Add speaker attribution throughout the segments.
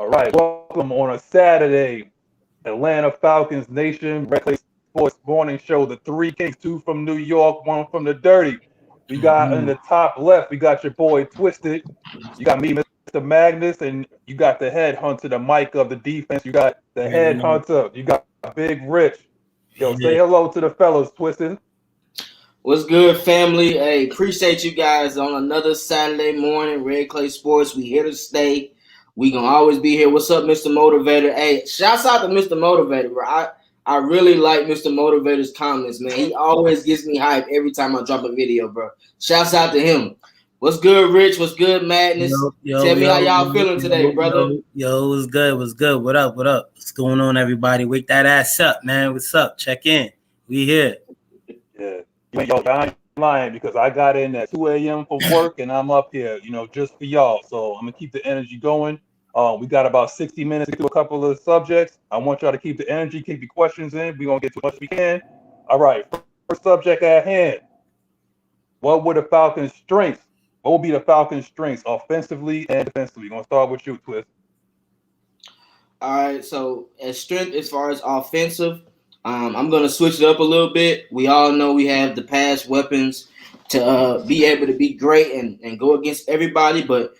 Speaker 1: All right, welcome on a Saturday, Atlanta Falcons Nation, Red Clay Sports Morning Show. The three kings, two from New York, one from the Dirty. We got in the top left, we got your boy Twisted. You got me, Mr. Magnus, and you got the head hunter, the mic of the defense. You got the head hunter. You got Big Rich. Yo, say hello to the fellas, Twisted.
Speaker 2: What's good, family? Hey, appreciate you guys on another Saturday morning. Red Clay Sports, we here to stay. We gonna always be here. What's up, Mr. Motivator? Hey, shouts out to Mr. Motivator, bro. I really like Mr. Motivator's comments, man. He always gets me hype every time I drop a video, bro. Shouts out to him. What's good, Rich? What's good, Madness? Tell me how y'all feeling today, brother.
Speaker 3: Yo, what's good? What's good? What up? What up? What's going on, everybody? Wake that ass up, man. What's up? Check in. We here.
Speaker 1: Yeah. Yo, I'm lying because I got in at 2 a.m. for work and I'm up here, just for y'all. So I'm going to keep the energy going. We got about 60 minutes to do a couple of subjects. I want y'all to keep the energy, keep your questions in. We're going to get to as much as we can. All right. First subject at hand. What were the Falcons' strengths? What will be the Falcons' strengths offensively and defensively? We're going to start with you, Twist.
Speaker 2: All right. So as far as offensive, I'm going to switch it up a little bit. We all know we have the pass weapons to be able to be great and go against everybody. But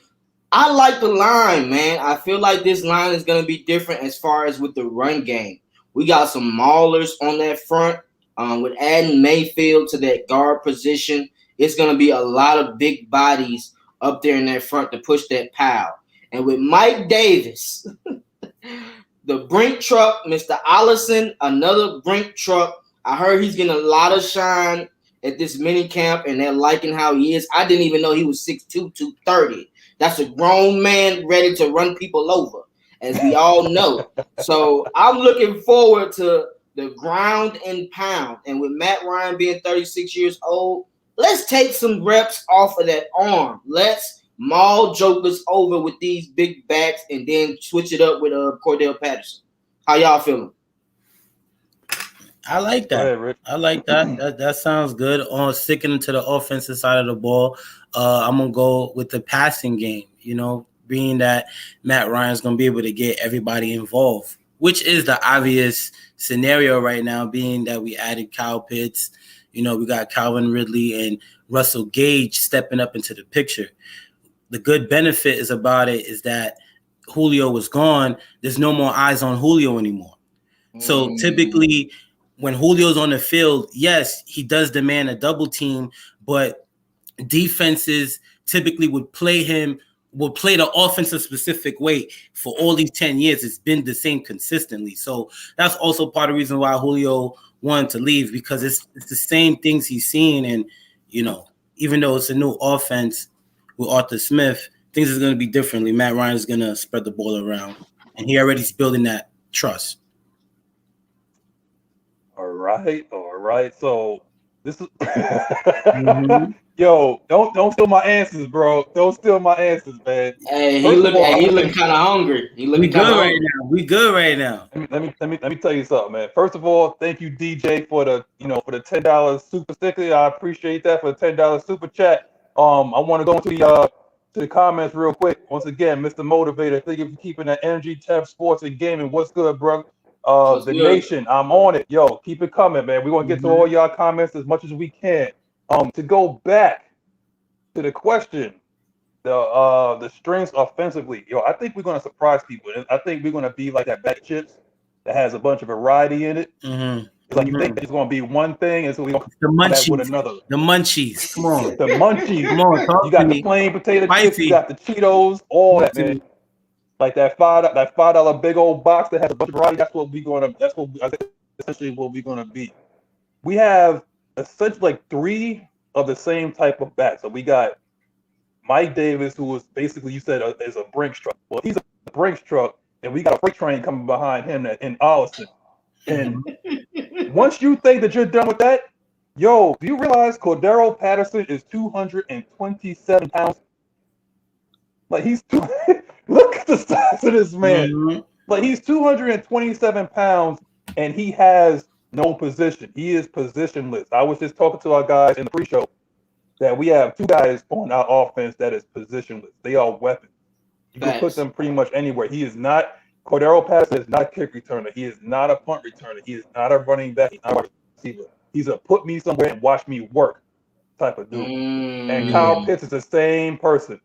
Speaker 2: I like the line, man. I feel like this line is going to be different as far as with the run game. We got some maulers on that front. With adding Mayfield to that guard position, it's going to be a lot of big bodies up there in that front to push that pile. And with Mike Davis – the Brink truck, Mr. Allison, another Brink truck. I heard he's getting a lot of shine at this mini camp, and they're liking how he is. I didn't even know he was 6'2", 230. That's a grown man ready to run people over, as we all know. So I'm looking forward to the ground and pound. And with Matt Ryan being 36 years old, let's take some reps off of that arm. Let's maul jokers over with these big backs and then switch it up with Cordell Patterson. How y'all feeling?
Speaker 3: I like that. I like that. That sounds good. On sticking to the offensive side of the ball, I'm gonna go with the passing game. Being that Matt Ryan's gonna be able to get everybody involved, which is the obvious scenario right now. Being that we added Kyle Pitts, we got Calvin Ridley and Russell Gage stepping up into the picture. The good benefit about it is that Julio was gone. There's no more eyes on Julio anymore. So typically when Julio's on the field, yes, he does demand a double team, but defenses typically would play the offense a specific way for all these 10 years. It's been the same consistently. So that's also part of the reason why Julio wanted to leave, because it's the same things he's seen. And, even though it's a new offense, with Arthur Smith, things is going to be differently. Matt Ryan is going to spread the ball around, and he already is building that trust.
Speaker 1: All right. So this is Yo, don't steal my answers, bro. Don't steal my answers, man.
Speaker 2: Hey, he looking kind of hungry.
Speaker 3: We good right now.
Speaker 1: Let me tell you something, man. First of all, thank you, DJ, for the $10 super sticker. I appreciate that for the $10 super chat. I want to go into the comments real quick. Once again, Mr. Motivator, thank you for keeping that energy, Tab Sports and Gaming. What's good, bro? The good? Nation, I'm on it. Yo, keep it coming, man. We're going to get to all y'all comments as much as we can. To go back to the question, the strengths offensively, I think we're going to surprise people. I think we're going to be like that bag of chips that has a bunch of variety in it. Mm-hmm. It's like you think it's going to be one thing, and so we going to come back with another.
Speaker 3: The munchies. Come on.
Speaker 1: The munchies.
Speaker 3: Come on.
Speaker 1: You got the plain potato chips. You got the Cheetos. All that, man. Like that $5 big old box that has a bunch of variety. That's essentially what we're going to be. We have essentially like three of the same type of backs. So we got Mike Davis, who was basically, you said, is a Brinks truck. Well, he's a Brinks truck, and we got a freight train coming behind him in Allison. And once you think that you're done with that, do you realize Cordell Patterson is 227 pounds? Like look at the size of this man. Mm-hmm. Like he's 227 pounds and he has no position. He is positionless. I was just talking to our guys in the pre-show that we have two guys on our offense that is positionless. They are weapons. You can put them pretty much anywhere. He is not Cordell Patterson is not a kick returner. He is not a punt returner. He is not a running back. He's not a wide receiver. He's a put me somewhere and watch me work type of dude. And Kyle Pitts is the same person.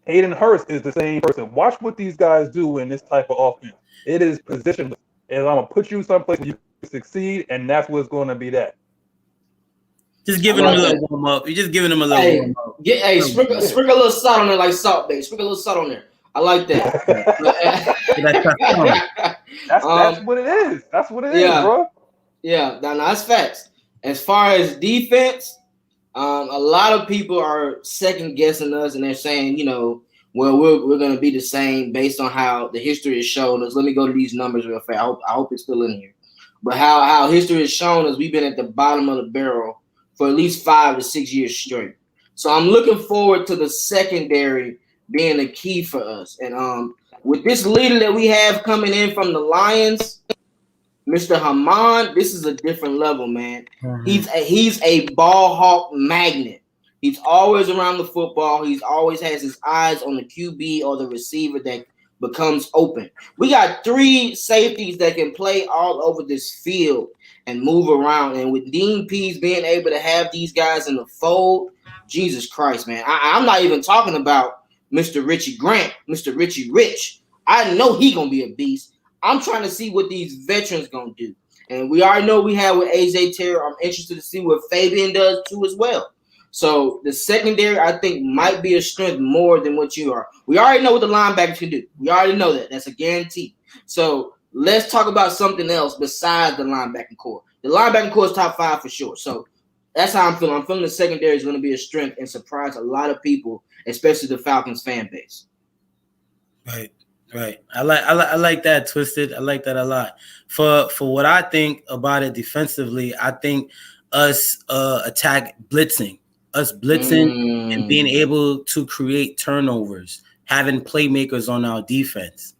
Speaker 1: Hayden Hurst is the same person. Watch what these guys do in this type of offense. It is positionless. And I'm going to put you someplace where you can succeed, and that's what's going to be that.
Speaker 3: Just giving him a little warm up. You're just giving him a little warm up.
Speaker 2: Sprinkle a little salt on there like salt, babe. Sprinkle a little salt on there. I like that.
Speaker 1: That's what it is. That's what it is, bro.
Speaker 2: Yeah, that's facts. As far as defense, a lot of people are second guessing us, and they're saying, well, we're going to be the same based on how the history has shown us. Let me go to these numbers real fast. I hope it's still in here. But how history has shown us, we've been at the bottom of the barrel for at least 5 to 6 years straight. So I'm looking forward to the secondary being the key for us. And with this leader that we have coming in from the Lions, Mr. Hammond, this is a different level, man. Mm-hmm. He's a ball hawk magnet. He's always around the football. He's always has his eyes on the QB or the receiver that becomes open. We got 3 safeties that can play all over this field and move around. And with Dean Pease being able to have these guys in the fold, Jesus Christ, man. I'm not even talking about Mr. Richie Grant, Mr. Richie Rich. I know he going to be a beast. I'm trying to see what these veterans going to do. And we already know we have with AJ Terrell. I'm interested to see what Fabian does too as well. So the secondary, I think, might be a strength more than what you are. We already know what the linebackers can do. We already know that. That's a guarantee. So let's talk about something else besides the linebacking core. The linebacking core is top 5 for sure. So that's how I'm feeling. I'm feeling the secondary is going to be a strength and surprise a lot of people, especially the Falcons fan base.
Speaker 3: Right. I like that, Twisted. I like that a lot. For what I think about it defensively, I think us attack blitzing. Us blitzing and being able to create turnovers, having playmakers on our defense.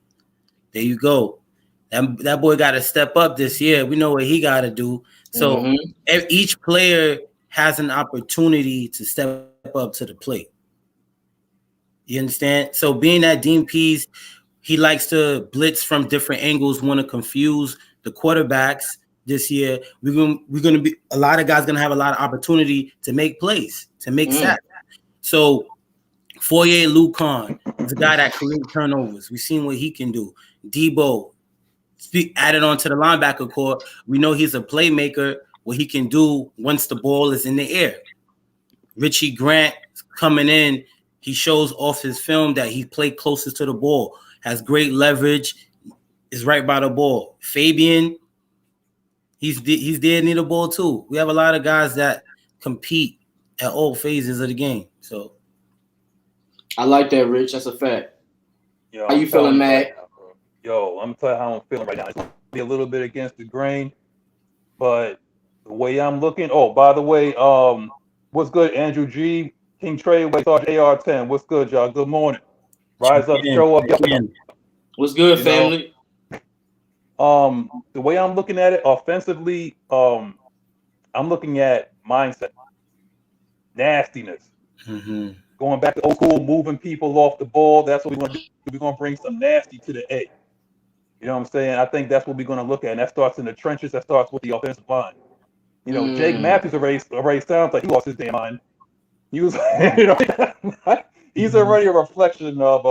Speaker 3: There you go. That boy got to step up this year. We know what he got to do. So each player has an opportunity to step up to the plate. You understand? So being that Dean Pease, he likes to blitz from different angles, want to confuse the quarterbacks. This year, we're gonna be a lot of guys gonna have a lot of opportunity to make plays, to make sacks. So Foye Lucan is a guy that creates turnovers. We've seen what he can do. Debo, added on to the linebacker core, we know he's a playmaker, what he can do once the ball is in the air. Richie Grant coming in, he shows off his film that he played closest to the ball, has great leverage, is right by the ball. Fabian, he's there near the ball too. We have a lot of guys that compete at all phases of the game. So
Speaker 2: I like that, Rich. That's a fact.
Speaker 1: Yo,
Speaker 2: how you feeling, Mag?
Speaker 1: Yo, I'm telling you how I'm feeling right now. It's gonna be a little bit against the grain, but the way I'm looking. Oh, by the way, what's good, Andrew G, King Trey, Sarge AR10. What's good, y'all? Good morning. Rise up, show up.
Speaker 2: What's good, family?
Speaker 1: The way I'm looking at it offensively, I'm looking at mindset, nastiness, going back to old school, moving people off the ball. That's what we're going to do. We're going to bring some nasty to the A. You know what I'm saying? I think that's what we're going to look at. And that starts in the trenches. That starts with the offensive line. You know, Jake Matthews already sounds like he lost his damn mind. He was, he's already a reflection of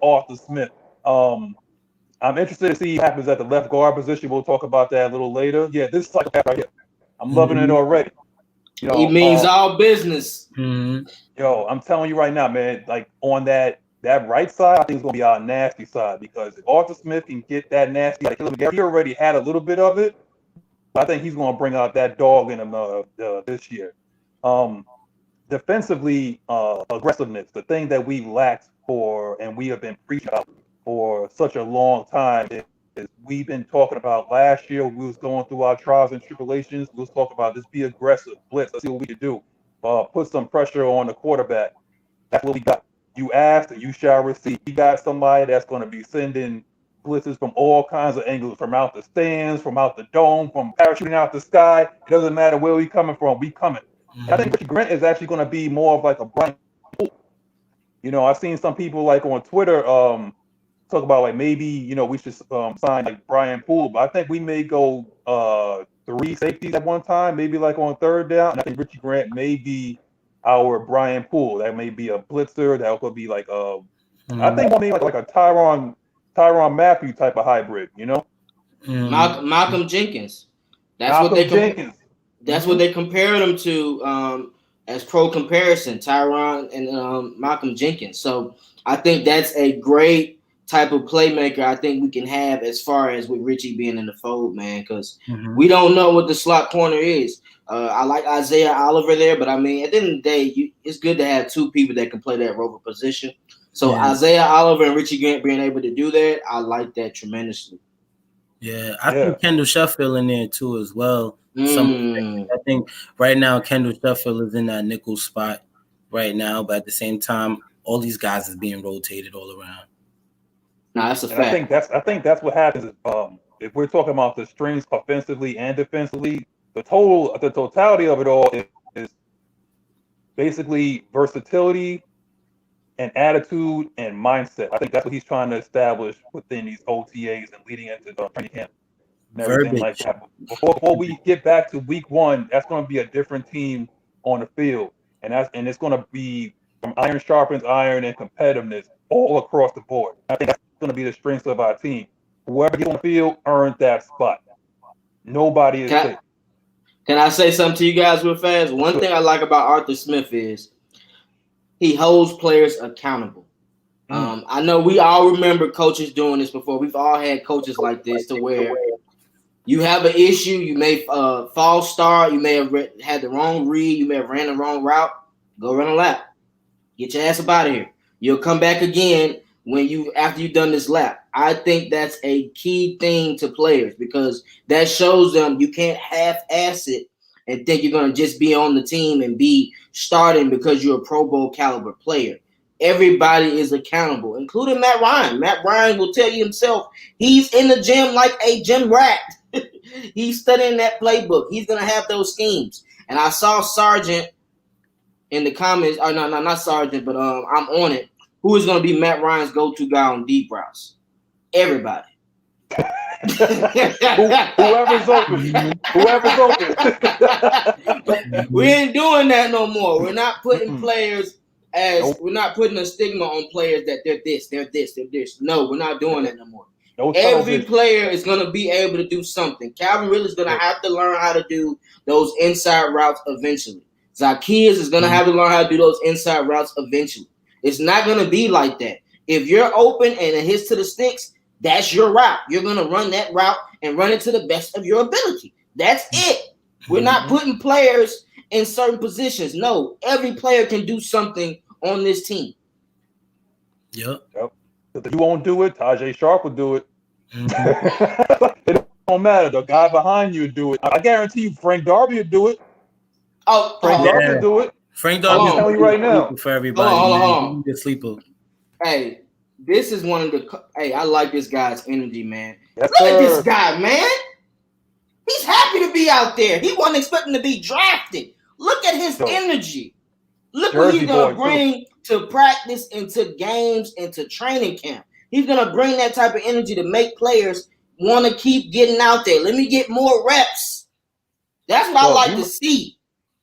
Speaker 1: Arthur Smith. I'm interested to see what happens at the left guard position. We'll talk about that a little later. Yeah, this psychopath right here. I'm loving it already. You know,
Speaker 2: he means all business.
Speaker 1: Yo, I'm telling you right now, man, like on that right side, I think it's going to be our nasty side because if Arthur Smith can get that nasty, like he already had a little bit of it. I think he's going to bring out that dog in him this year. Defensively, aggressiveness, the thing that we lacked and we have been preaching about for such a long time is we've been talking about last year. We was going through our trials and tribulations. We was talking about just be aggressive, blitz. Let's see what we can do. Put some pressure on the quarterback. That's what we got. You asked and you shall receive. You got somebody that's going to be sending blitzes from all kinds of angles, from out the stands, from out the dome, from parachuting out the sky. It doesn't matter where we coming from. We coming. I think Richie Grant is actually going to be more of like a Brian Poole. I've seen some people like on Twitter talk about like maybe we should sign like Brian Poole, but I think we may go 3 safeties at one time, maybe like on third down. And I think Richie Grant may be our Brian Poole. That may be a blitzer. That could be like I think maybe like a Tyrann Mathieu type of hybrid.
Speaker 2: Malcolm Jenkins. That's what they compared him to as pro comparison, Tyrann and Malcolm Jenkins. So I think that's a great type of playmaker I think we can have as far as with Richie being in the fold, man, because we don't know what the slot corner is. I like Isaiah Oliver there, but I mean, at the end of the day, it's good to have 2 people that can play that rover position. So Isaiah Oliver and Richie Grant being able to do that, I like that tremendously.
Speaker 3: Yeah, I think Kendall Sheffield in there too as well. I think right now Kendall Sheffield is in that nickel spot right now, but at the same time, all these guys is being rotated all around.
Speaker 2: No, that's a fact.
Speaker 1: I think that's what happens. If we're talking about the strengths offensively and defensively, the totality of it all is basically versatility and attitude and mindset. I think that's what he's trying to establish within these OTAs and leading into the training camp and everything like that. Before we get back to week 1, that's going to be a different team on the field, and it's going to be from iron sharpens iron and competitiveness all across the board. I think that's going to be the strength of our team. Whoever gets on the field earned that spot. Nobody is safe.
Speaker 2: Can I say something to you guys real fast? One thing I like about Arthur Smith is he holds players accountable. I know we all remember coaches doing this before. We've all had coaches like this to where you have an issue, you may false start, you may have had the wrong read, you may have ran the wrong route. Go run a lap. Get your ass up out of here. You'll come back again after you've done this lap. I think that's a key thing to players because that shows them you can't half-ass it and think you're going to just be on the team and be starting because you're a Pro Bowl caliber player. Everybody is accountable, including Matt Ryan. Matt Ryan will tell you himself he's in the gym like a gym rat. He's studying that playbook. He's going to have those schemes. And I saw Sargent in the comments. Oh, no, not Sargent, but I'm on it. Who is going to be Matt Ryan's go-to guy on deep routes? Everybody.
Speaker 1: Whoever's open.
Speaker 2: We ain't doing that no more. We're not putting players we're not putting a stigma on players that they're this. No, we're not doing that no more. Every player is going to be able to do something. Calvin Ridley is going to have to learn how to do those inside routes eventually. Zacchaeus is going to have to learn how to do those inside routes eventually. It's not going to be like that. If you're open and it hits to the sticks, that's your route. You're going to run that route and run it to the best of your ability. That's it. We're not putting players in certain positions. No, every player can do something on this team.
Speaker 1: Yep. If you won't do it, Tajay Sharp will do it. It don't matter. The guy behind you will do it. I guarantee you Frank Darby will do it. Frank Darby will do it.
Speaker 3: Frank Darby
Speaker 1: I'm telling you right now.
Speaker 3: For everybody.
Speaker 2: Hold on.
Speaker 3: He's a sleeper.
Speaker 2: Hey, this is one of the. Hey, I like this guy's energy, man.
Speaker 1: Yes,
Speaker 2: Look at this guy, man. He's happy to be out there. He wasn't expecting to be drafted. Look at his energy. Look what he's going to bring to practice, into games, into training camp. He's going to bring that type of energy to make players want to keep getting out there. Let me get more reps. That's what I like to see.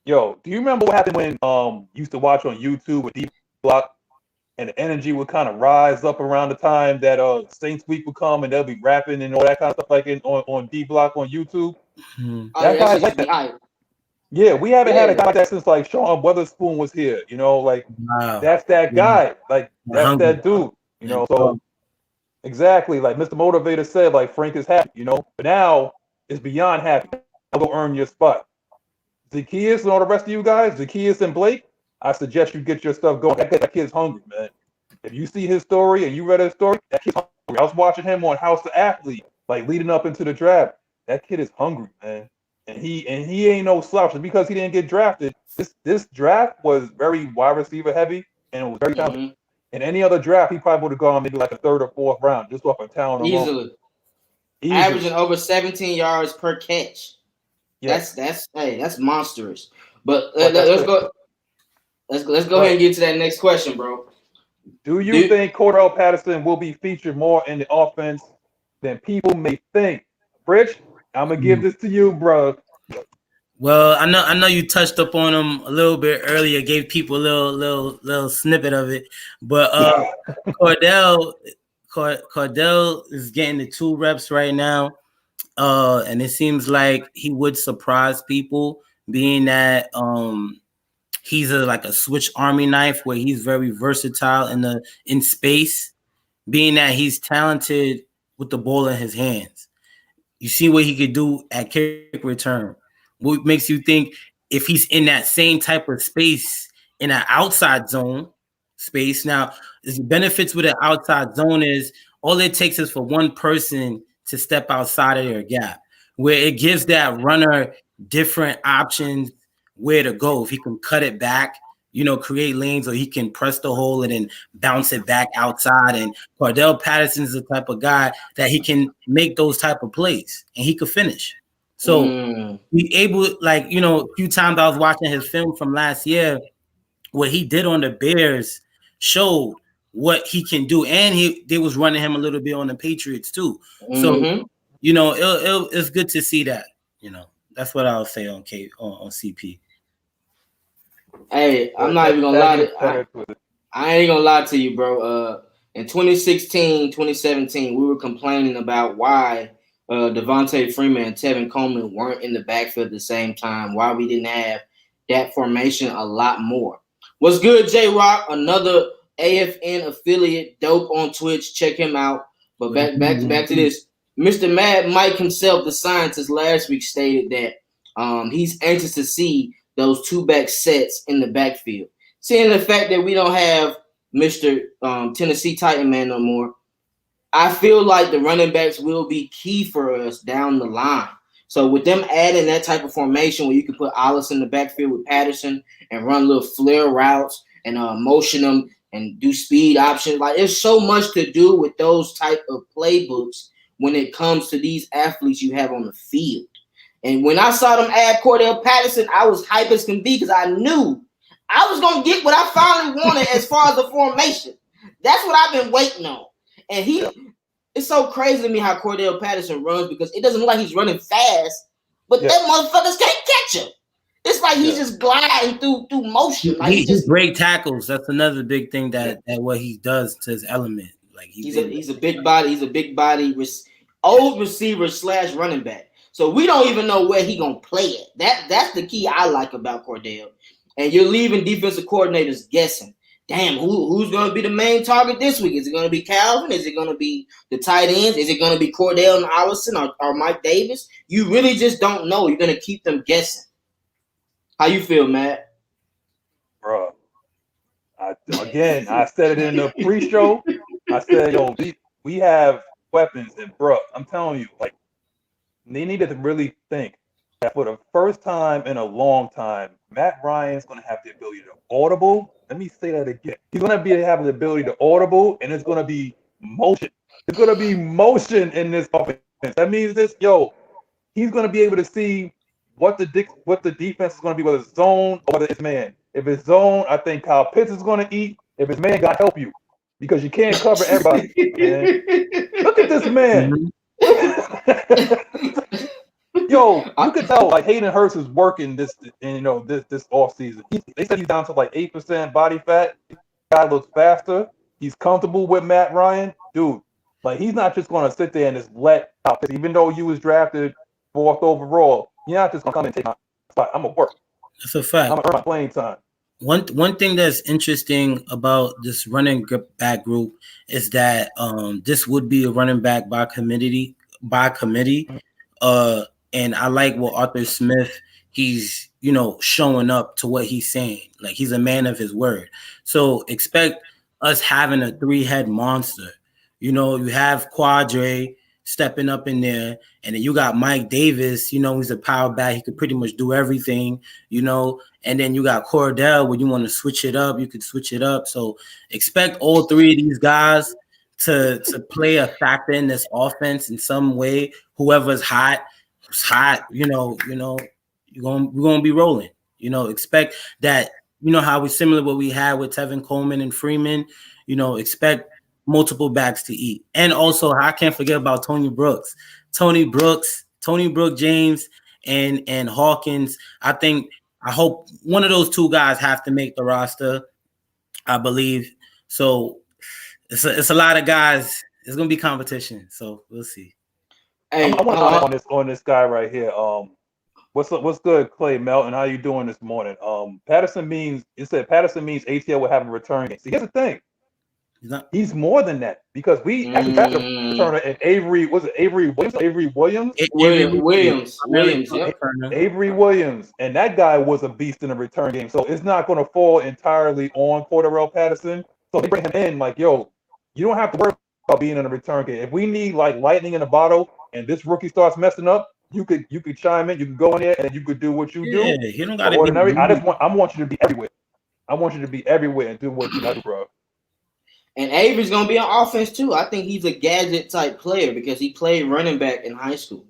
Speaker 1: Yo, do you remember what happened when you used to watch on YouTube with D-Block and the energy would kind of rise up around the time that Saints Week would come and they'll be rapping and all that kind of stuff like on D-Block on YouTube? That guy like that. Yeah, we haven't had a guy like that since like Sean Weatherspoon was here. That's that guy. Like that's that dude. So exactly like Mr. Motivator said, like Frank is happy. But now it's beyond happy. I'll go earn your spot. Zacchaeus and all the rest of you guys, Zacchaeus and Blake, I suggest you get your stuff going. That kid's hungry, man. If you see his story and you read his story, that kid's hungry. I was watching him on House of Athlete, like leading up into the draft. That kid is hungry, man. And he ain't no slouch. And because he didn't get drafted, this draft was very wide receiver heavy and it was very talented. In any other draft, he probably would have gone maybe like a 3rd or 4th round, just off of talent alone. Easily.
Speaker 2: Averaging over 17 yards per catch. Yes. That's monstrous. But let's go ahead and get to that next question, bro.
Speaker 1: Do you think Cordell Patterson will be featured more in the offense than people may think? Rich, I'm gonna give this to you, bro.
Speaker 3: Well, I know you touched up on him a little bit earlier, gave people a little snippet of it, but Cordell is getting the 2 reps right now, and it seems like he would surprise people, being that he's like a switch army knife where he's very versatile in space, being that he's talented with the ball in his hands. You see what he could do at kick return. What makes you think if he's in that same type of space in an outside zone space? Now, the benefits with an outside zone is all it takes is for one person to step outside of their gap, where it gives that runner different options where to go. If he can cut it back, create lanes, or he can press the hole and then bounce it back outside. And Cordell Patterson is the type of guy that he can make those type of plays and he could finish. So we able, a few times I was watching his film from last year, what he did on the Bears showed what he can do. And they was running him a little bit on the Patriots too. So, it's good to see that, that's what I'll say on CP.
Speaker 2: Hey, I'm not even gonna lie. I ain't gonna lie to you, bro. In 2016, 2017, we were complaining about why Devontae Freeman and Tevin Coleman weren't in the backfield at the same time, why we didn't have that formation a lot more. What's good, J-Rock? Another AFN affiliate, dope on Twitch. Check him out. But back to this. Mr. Mad Mike himself, the scientist, last week stated that he's anxious to see those 2-back sets in the backfield. Seeing the fact that we don't have Mr. Tennessee Titan Man no more, I feel like the running backs will be key for us down the line. So with them adding that type of formation where you can put Alice in the backfield with Patterson and run little flare routes and motion them and do speed options, like there's so much to do with those type of playbooks when it comes to these athletes you have on the field. And when I saw them add Cordell Patterson, I was hype as can be because I knew I was going to get what I finally wanted as far as the formation. That's what I've been waiting on. And it's so crazy to me how Cordell Patterson runs because it doesn't look like he's running fast, but that motherfuckers can't catch him. It's like he's just gliding through motion. Like
Speaker 3: he just break tackles. That's another big thing that what he does to his element. Like
Speaker 2: he's a big body. He's a big body old receiver / running back. So we don't even know where he gonna play it. That's the key I like about Cordell. And you're leaving defensive coordinators guessing. Damn, who's gonna be the main target this week? Is it gonna be Calvin? Is it gonna be the tight ends? Is it gonna be Cordell and Allison or Mike Davis? You really just don't know. You're gonna keep them guessing. How you feel, Matt?
Speaker 1: Bro, I said it in the pre-show. I said, we have weapons, and bro, I'm telling you, like, they needed to really think that for the first time in a long time, Matt Ryan's going to have the ability to audible. Let me say that again. He's going to be having the ability to audible, and it's going to be motion. It's going to be motion in this offense. That means he's going to be able to see what the defense is going to be, whether it's zone or whether it's man. If it's zone, I think Kyle Pitts is going to eat. If it's man, God help you, because you can't cover everybody. Man. Look at this man. You could tell like Hayden Hurst is working this off season. They said he's down to like 8% body fat. Guy looks faster. He's comfortable with Matt Ryan, dude. Like he's not just going to sit there and just let out. Even though you was drafted 4th overall, you're not just going to come and take my spot. I'm gonna work.
Speaker 3: That's a fact.
Speaker 1: I'm gonna earn my playing time.
Speaker 3: One thing that's interesting about this running back group is that this would be a running back by committee. And I like what Arthur Smith, he's showing up to what he's saying. Like he's a man of his word. So expect us having a 3-head monster. You have Quadre stepping up in there, and then you got Mike Davis, he's a power back. He could pretty much do everything, and then you got Cordell when you want to switch it up, you could switch it up. So expect all 3 of these guys to play a factor in this offense in some way. Whoever's hot, we're gonna be rolling. Expect that you know how we similar what we had with Tevin Coleman and Freeman. You know, expect multiple backs to eat, and also I can't forget about Tony Brooks, James, and Hawkins. I hope one of those two guys have to make the roster. I believe so. It's a lot of guys. It's gonna be competition, so we'll see.
Speaker 1: Hey, I want to on this guy right here. What's good, Clay Melton? How you doing this morning? Patterson means ATL will have a return game. See, here's the thing. He's more than that because we actually had a returner in Avery. Was it Avery Williams?
Speaker 2: Williams. Yep.
Speaker 1: Avery Williams, and that guy was a beast in the return game. So it's not going to fall entirely on Cordell Patterson. So they bring him in like, yo, you don't have to worry about being in a return game. If we need like lightning in a bottle, and this rookie starts messing up, you could chime in. You can go in there and you could do what you do.
Speaker 3: He don't got to be
Speaker 1: ordinary. I want you to be everywhere. I want you to be everywhere and do what you do, bro.
Speaker 2: And Avery's gonna be on offense too. I think he's a gadget type player because he played running back in high school.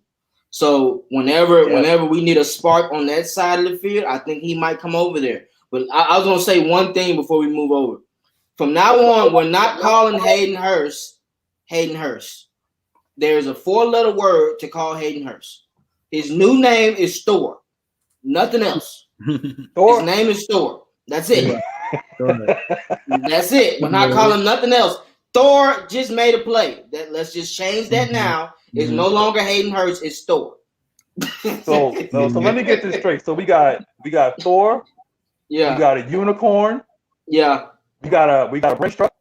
Speaker 2: So whenever we need a spark on that side of the field, I think he might come over there. But I was gonna say one thing before we move over. From now on, we're not calling Hayden Hurst. There's a 4-letter word to call Hayden Hurst. His new name is Thor. Nothing else. His name is Thor. That's it. That's it. We're not calling nothing else. Thor just made a play. Let's just change that now. It's no longer Hayden Hurst. It's Thor.
Speaker 1: So let me get this straight. So we got Thor.
Speaker 2: Yeah.
Speaker 1: We got a unicorn.
Speaker 2: Yeah.
Speaker 1: We got a wrench truck.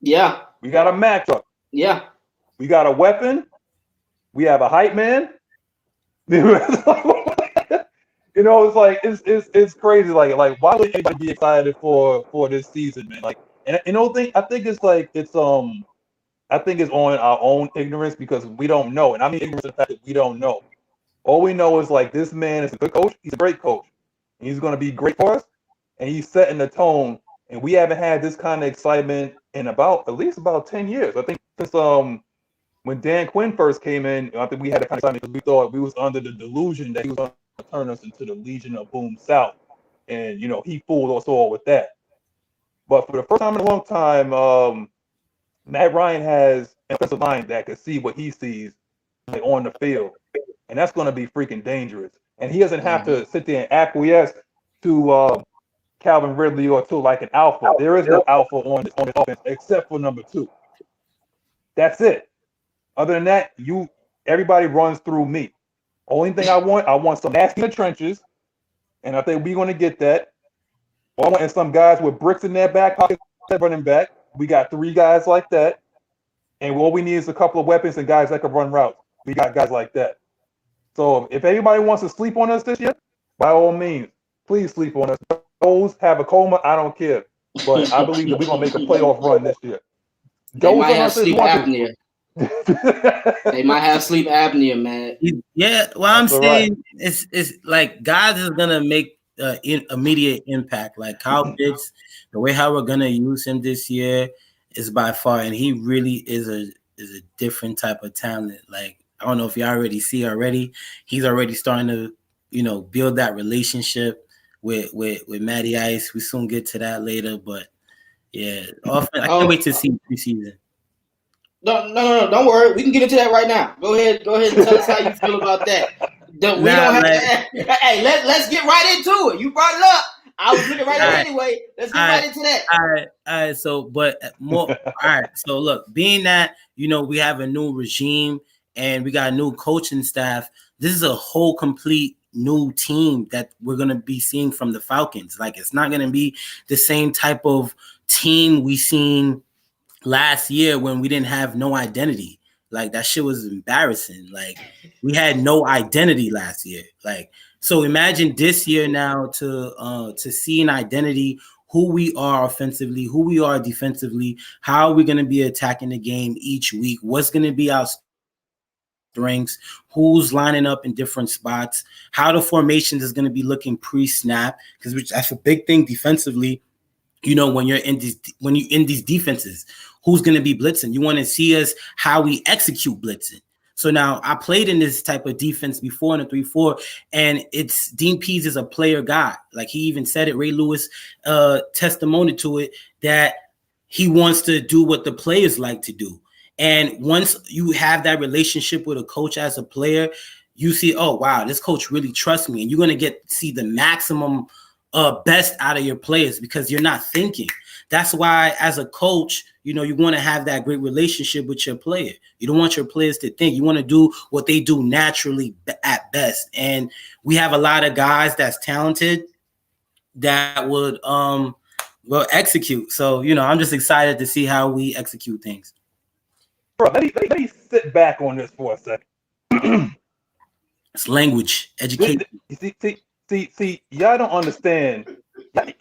Speaker 2: Yeah.
Speaker 1: We got a Mack truck.
Speaker 2: Yeah.
Speaker 1: We got a weapon. We have a hype man. You know, it's like it's crazy. Like why would anybody be excited for this season, man? Like, and you know, I think it's on our own ignorance because we don't know, and I mean ignorance of the fact that we don't know. All we know is like this man is a good coach. He's a great coach. He's going to be great for us, and he's setting the tone. And we haven't had this kind of excitement in at least about 10 years. I think since when Dan Quinn first came in, I think we had a kind of excitement because we thought we was under the delusion that he was going to turn us into the Legion of Boom South. And, you know, he fooled us all with that. But for the first time in a long time, Matt Ryan has an offensive line that can see what he sees like, on the field. And that's going to be freaking dangerous. And he doesn't have to sit there and acquiesce to Calvin Ridley or to like an alpha. There is no alpha on this offense except for number 2. That's it. Other than that, everybody runs through me. Only thing I want some nasty in the trenches, and I think we're going to get that. And some guys with bricks in their back pocket running back. We got 3 guys like that, and all we need is a couple of weapons and guys that can run routes. We got guys like that. So if anybody wants to sleep on us this year, by all means, please sleep on us. Those have a coma, I don't care. But I believe that we're going to make a playoff run this year.
Speaker 2: They might have sleep apnea. They might have sleep apnea, man.
Speaker 3: Yeah, well, I'm saying it's like guys is going to make immediate impact. Like Kyle Pitts, the way how we're going to use him this year is by far, and he really is a different type of talent. Like, I don't know if you already see he's already starting to, you know, build that relationship with Matty Ice. We soon get to that later, but yeah, I can't wait to see preseason.
Speaker 2: No, don't worry. We can get into that right now. Go ahead and tell us how you feel about that. Hey, let's get right into it. You brought it up. I was looking right at it anyway. Let's get right into that.
Speaker 3: All right. So, but more. All right. So, look, being that, you know, we have a new regime and we got a new coaching staff, this is a whole complete new team that we're going to be seeing from the Falcons. Like, it's not going to be the same type of team we seen last year when we didn't have no identity. Like, that shit was embarrassing. Like, we had no identity last year. Like, so imagine this year now to see an identity, who we are offensively, who we are defensively, how are we going to be attacking the game each week, what's going to be our strengths, who's lining up in different spots, how the formations is going to be looking pre-snap, because that's a big thing defensively. You know, when you're in these defenses, who's going to be blitzing? You want to see us how we execute blitzing. So now I played in this type of defense before in a 3-4, and it's Dean Pease is a player guy. Like he even said it, Ray Lewis testimony to it, that he wants to do what the players like to do. And once you have that relationship with a coach as a player, you see, oh, wow, this coach really trusts me. And you're going to get to see the maximum best out of your players because you're not thinking. That's why as a coach, you know, you want to have that great relationship with your player. You don't want your players to think. You want to do what they do naturally at best. And we have a lot of guys that's talented that would execute. So, you know, I'm just excited to see how we execute things.
Speaker 1: Bro, let me sit back on this for a second.
Speaker 3: It's language, education.
Speaker 1: See, y'all don't understand.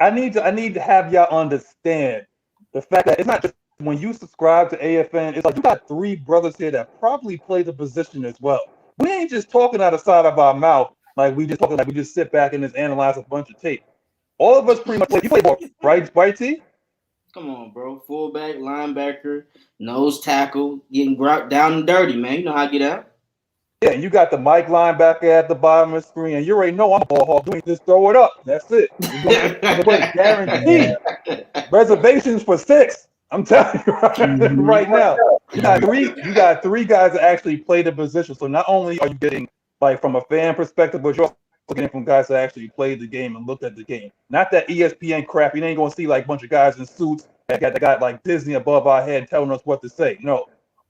Speaker 1: I need to have y'all understand the fact that it's not just when you subscribe to AFN, it's like you got 3 brothers here that probably play the position as well. We ain't just talking out the side of our mouth like we just sit back and just analyze a bunch of tape. All of us pretty much you play ball, right, T?
Speaker 2: Come on, bro. Fullback, linebacker, nose tackle, getting down and dirty, man. You know how I get out.
Speaker 1: Yeah, and you got the Mike linebacker at the bottom of the screen, and you already know I'm a ball hawk. Doing just throw it up. That's it. Guaranteed. Reservations for 6. I'm telling you right now. You got three guys that actually play the position. So not only are you getting like from a fan perspective, but you're also getting from guys that actually played the game and looked at the game. Not that ESPN crap. You ain't gonna see like a bunch of guys in suits that got like Disney above our head telling us what to say. No,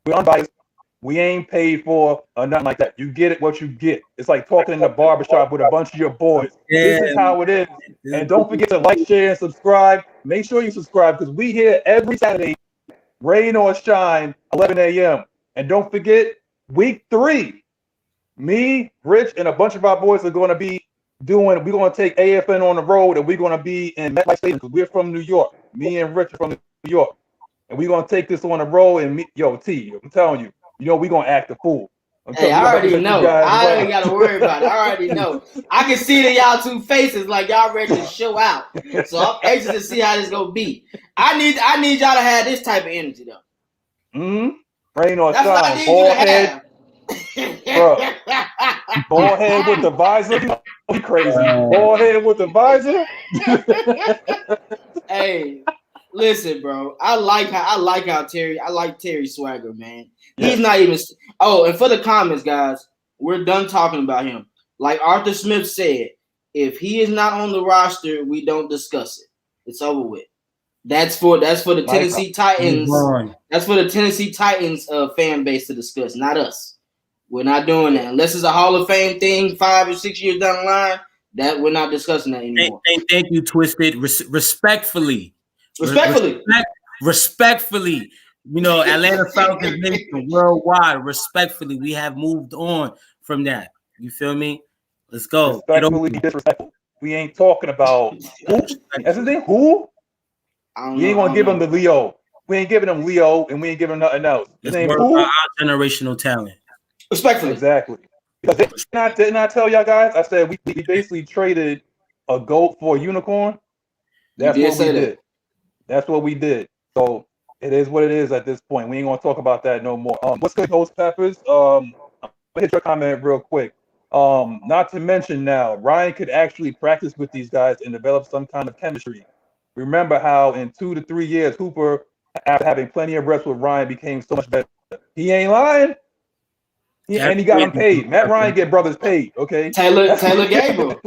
Speaker 1: we're unbiased. We ain't paid for or nothing like that. You get it what you get. It's like talking in the barbershop with a bunch of your boys. Yeah. This is how it is. And don't forget to like, share, and subscribe. Make sure you subscribe because we here every Saturday, rain or shine, 11 a.m. And don't forget, week 3, me, Rich, and a bunch of our boys are going to be we're going to take AFN on the road, and we're going to be in MetLife Stadium because we're from New York. Me and Rich are from New York. And we're going to take this on the road. And T, I'm telling you, you know we're going to act a fool.
Speaker 2: Hey, I already know. I ain't got to worry about it. I already know. I can see it in y'all 2 faces like y'all ready to show out. So I'm anxious to see how this going to be. I need y'all to have this type of energy, though.
Speaker 1: Rain or shine. Ball head. Bro. Ball head with the visor. You crazy. Ball head with the visor.
Speaker 2: Hey, listen, bro. I like Terry Swagger, man.
Speaker 1: Yeah.
Speaker 2: He's not even. Oh, and for the comments, guys, we're done talking about him. Like Arthur Smith said, if he is not on the roster, we don't discuss it. It's over with. That's for the Tennessee Titans. That's for the Tennessee Titans fan base to discuss, not us. We're not doing that unless it's a Hall of Fame thing 5 or 6 years down the line. That we're not discussing that anymore.
Speaker 3: Thank you, Twisted. Respectfully. You know, Atlanta Falcons nation worldwide. Respectfully, we have moved on from that. You feel me? Let's go.
Speaker 1: Respectfully, disrespectful. We ain't talking about who. That's his name. Who? We ain't gonna give him the Leo. We ain't giving him Leo, and we ain't giving him nothing else. His name who?
Speaker 3: Our generational talent.
Speaker 2: Respectfully,
Speaker 1: exactly. Because didn't I tell y'all guys? I said we basically traded a goat for a unicorn. That's what we did. That's what we did. So it is what it is at this point. We ain't gonna talk about that no more. What's good, Ghost Peppers? I'm gonna hit your comment real quick. Not to mention now, Ryan could actually practice with these guys and develop some kind of chemistry. Remember how in 2 to 3 years, Hooper, after having plenty of reps with Ryan, became so much better. He ain't lying. And he got him paid. Matt Ryan get brothers paid. Okay.
Speaker 2: Taylor Gabriel.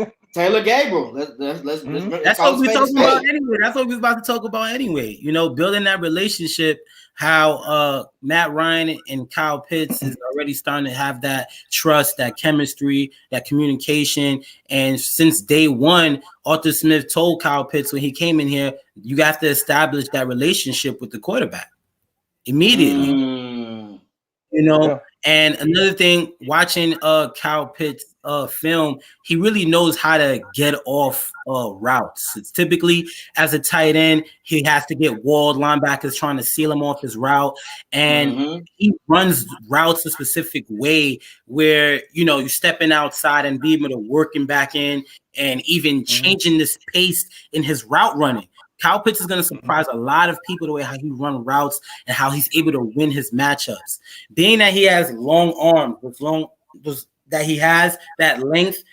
Speaker 2: Let's
Speaker 3: That's what we're talking about anyway. That's what we're about to talk about anyway. You know, building that relationship. How Matt Ryan and Kyle Pitts is already starting to have that trust, that chemistry, that communication. And since day one, Arthur Smith told Kyle Pitts when he came in here, you have to establish that relationship with the quarterback immediately. You know. Yeah. And another thing, watching Kyle Pitts film, he really knows how to get off routes. It's typically as a tight end, he has to get walled linebackers trying to seal him off his route. And he runs routes a specific way where, you know, you're stepping outside and being able to work him back in and even changing this pace in his route running. Kyle Pitts is going to surprise a lot of people the way how he run routes and how he's able to win his matchups. Being that he has long arms, that he has that length,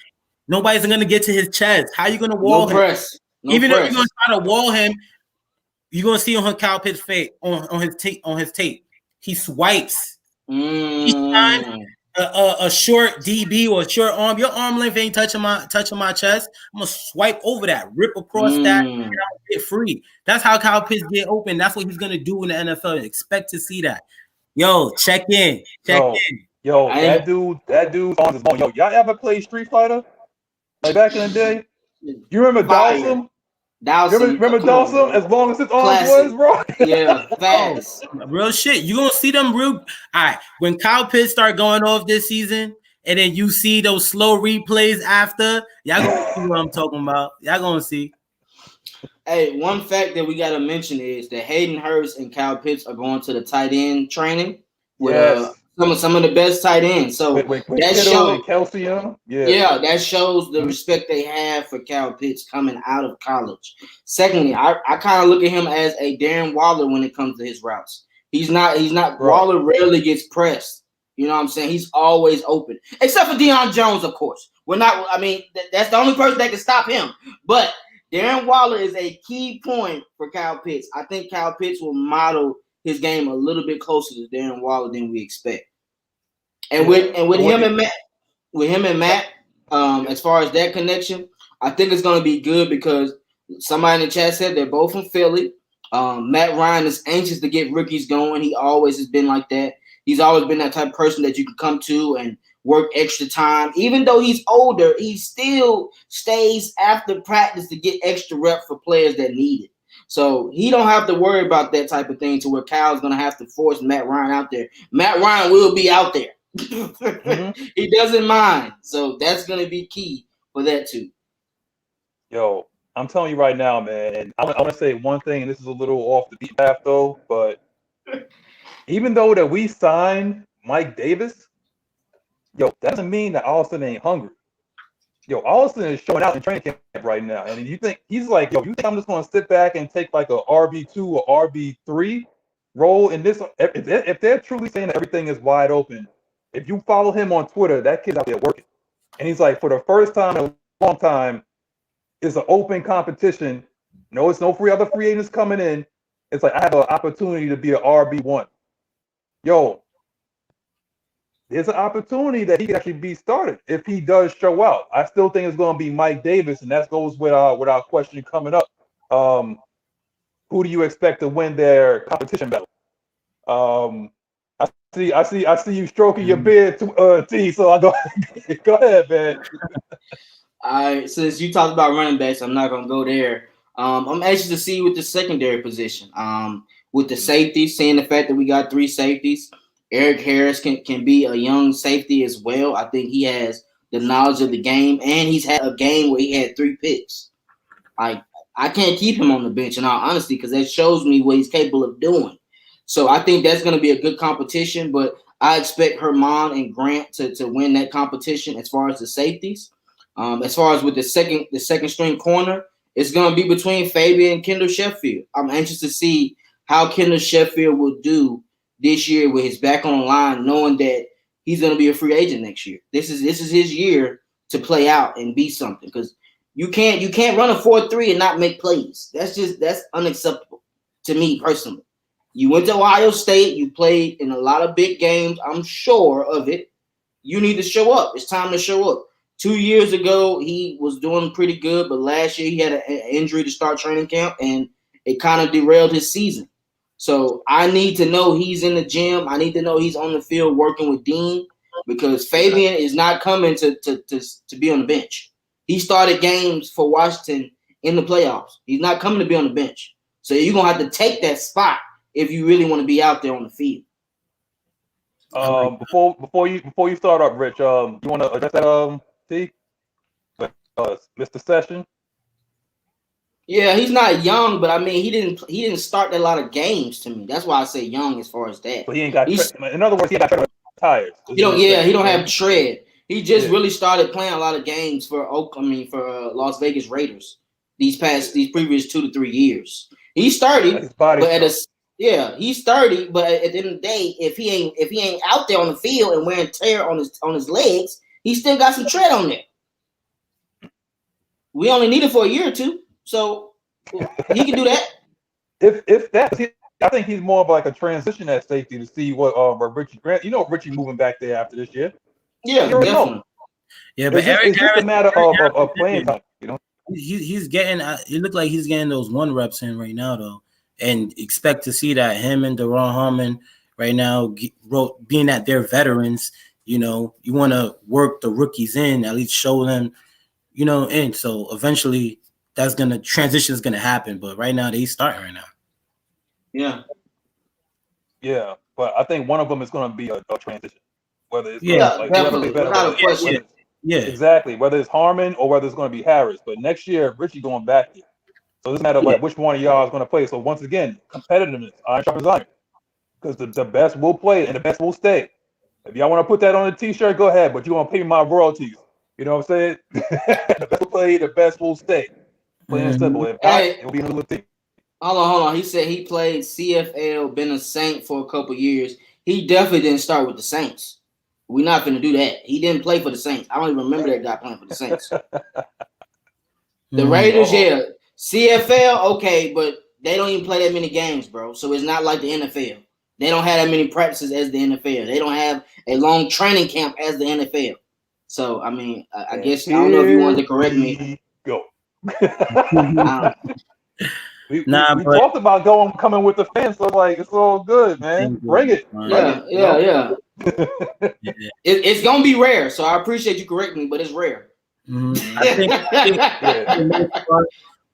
Speaker 3: nobody's going to get to his chest. How are you going to wall him? Even though you're going to try to wall him, you're going to see on Kyle Pitts' face on his tape. He swipes. Each time a short DB or a short arm, your arm length ain't touching my chest. I'm gonna swipe over that, rip across that, and I'll get free. That's how Kyle Pitts get open. That's what he's gonna do in the NFL. Expect to see that. Yo, check in.
Speaker 1: Yo, that dude's on his bone. Yo, y'all ever play Street Fighter? Like back in the day? You remember Dawson? Remember Dawson? As long as his arms was, bro.
Speaker 2: Yeah, fast.
Speaker 3: Real shit. You gonna see them real. All right. When Kyle Pitts start going off this season, and then you see those slow replays after, y'all gonna see what I'm talking about. Y'all gonna see.
Speaker 2: Hey, one fact that we gotta mention is that Hayden Hurst and Kyle Pitts are going to the tight end training with some of the best tight ends. So that shows
Speaker 1: Kelsey,
Speaker 2: that shows the respect they have for Kyle Pitts coming out of college. Secondly, I kind of look at him as a Darren Waller when it comes to his routes. He's not bro. Waller rarely gets pressed. You know what I'm saying? He's always open. Except for Deion Jones, of course. That's the only person that can stop him. But Darren Waller is a key point for Kyle Pitts. I think Kyle Pitts will model his game a little bit closer to Darren Waller than we expect. And with him and Matt, as far as that connection, I think it's going to be good because somebody in the chat said they're both from Philly. Matt Ryan is anxious to get rookies going. He always has been like that. He's always been that type of person that you can come to and work extra time. Even though he's older, he still stays after practice to get extra rep for players that need it. So he don't have to worry about that type of thing to where Kyle's going to have to force Matt Ryan out there. Matt Ryan will be out there. He doesn't mind. So that's going to be key for that too.
Speaker 1: Yo, I'm telling you right now, man, and I want to say one thing, and this is a little off the beat path though, but even though that we signed Mike Davis, yo, that doesn't mean that Austin ain't hungry. Yo, Austin is showing out in training camp right now. And you think he's like, yo, you think I'm just going to sit back and take like a RB2 or RB3 role in this? If they're truly saying that everything is wide open, if you follow him on Twitter, that kid's out there working. And he's like, for the first time in a long time, it's an open competition. No, it's no other free agents coming in. It's like, I have an opportunity to be an RB1. Yo, there's an opportunity that he can actually be started if he does show out. I still think it's going to be Mike Davis, and that goes with our question coming up. Who do you expect to win their competition battle? I see you stroking your beard, T. So I go ahead, man.
Speaker 2: All right, since you talked about running backs, I'm not gonna go there. I'm anxious to see with the secondary position. With the safeties, seeing the fact that we got 3 safeties. Eric Harris can be a young safety as well. I think he has the knowledge of the game, and he's had a game where he had 3 picks. I can't keep him on the bench in all honesty because that shows me what he's capable of doing. So I think that's going to be a good competition, but I expect Herman and Grant to win that competition as far as the safeties. As far as with the second string corner, it's going to be between Fabian and Kendall Sheffield. I'm anxious to see how Kendall Sheffield will do this year with his back on the line, knowing that he's going to be a free agent next year. This is his year to play out and be something because you can't run a 4-3 and not make plays. That's unacceptable to me personally. You went to Ohio State. You played in a lot of big games. I'm sure of it. You need to show up. It's time to show up. 2 years ago, he was doing pretty good, but last year he had an injury to start training camp, and it kind of derailed his season. So I need to know he's in the gym. I need to know he's on the field working with Dean because Fabian is not coming to be on the bench. He started games for Washington in the playoffs. He's not coming to be on the bench. So you're going to have to take that spot if you really want to be out there on the field.
Speaker 1: Before you start up, Rich, you want to address that, T? Mr. Session?
Speaker 2: Yeah, he's not young, but I mean, he didn't start a lot of games to me. That's why I say young as far as that.
Speaker 1: But he ain't got. In other words, he ain't got tires.
Speaker 2: He don't have tread. He just really started playing a lot of games for Las Vegas Raiders. these previous 2 to 3 years. He's 30, but he's 30, but at the end of the day, if he ain't out there on the field and wearing tear on his legs, he still got some tread on there. We only need it for a year or two, so he can do that.
Speaker 1: If that, I think he's more of like a transition at safety to see what Richie Grant. Richie moving back there after this year.
Speaker 2: Yeah, definitely.
Speaker 3: Yeah, but
Speaker 1: it's just a matter of playing time.
Speaker 3: He's getting. It looked like he's getting those 1 reps in right now though, and expect to see that him and Deron Harmon right now being that they're veterans. You want to work the rookies in, at least show them, in. So eventually transition is gonna happen. But right now, they starting right now.
Speaker 2: Yeah.
Speaker 1: Yeah, but I think one of them is gonna be a transition. Whether it's
Speaker 2: definitely, without a question.
Speaker 3: Yeah,
Speaker 1: exactly. Whether it's Harmon or whether it's going to be Harris. But next year, Richie going back there. So it's a matter of like which one of y'all is going to play. So once again, competitiveness, iron sharpens iron. Because the best will play and the best will stay. If y'all want to put that on a t-shirt, go ahead. But you want to pay my royalties. You know what I'm saying? The best will play, the best will stay. Plain and simple. If not, it will be another team.
Speaker 2: Hold on. He said he played CFL, been a Saint for a couple years. He definitely didn't start with the Saints. We're not going to do that. He didn't play for the Saints. I don't even remember that guy playing for the Saints. The Raiders, CFL, okay, but they don't even play that many games, bro. So it's not like the NFL. They don't have that many practices as the NFL. They don't have a long training camp as the NFL. So, I mean, I guess, I don't know if you wanted to correct me.
Speaker 1: Go. We talked about coming with the fans, so like it's all good, man. Bring it.
Speaker 2: Yeah. It's gonna be rare, so I appreciate you correcting me, but it's rare.
Speaker 3: I think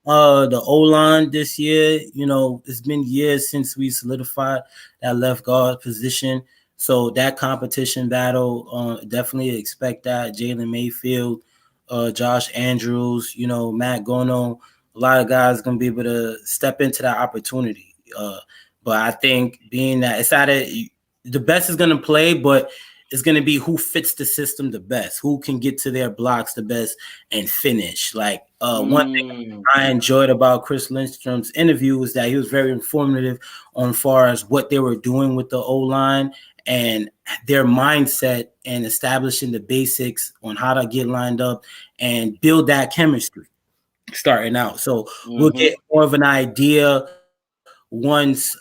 Speaker 3: the O-line this year, it's been years since we solidified that left guard position. So that competition battle, definitely expect that. Jalen Mayfield, Josh Andrews, Matt Gono. A lot of guys going to be able to step into that opportunity. But I think being that it's the best is going to play, but it's going to be who fits the system the best, who can get to their blocks the best and finish. Like one thing I enjoyed about Chris Lindstrom's interview was that he was very informative on far as what they were doing with the O-line and their mindset and establishing the basics on how to get lined up and build that chemistry starting out. So we'll get more of an idea once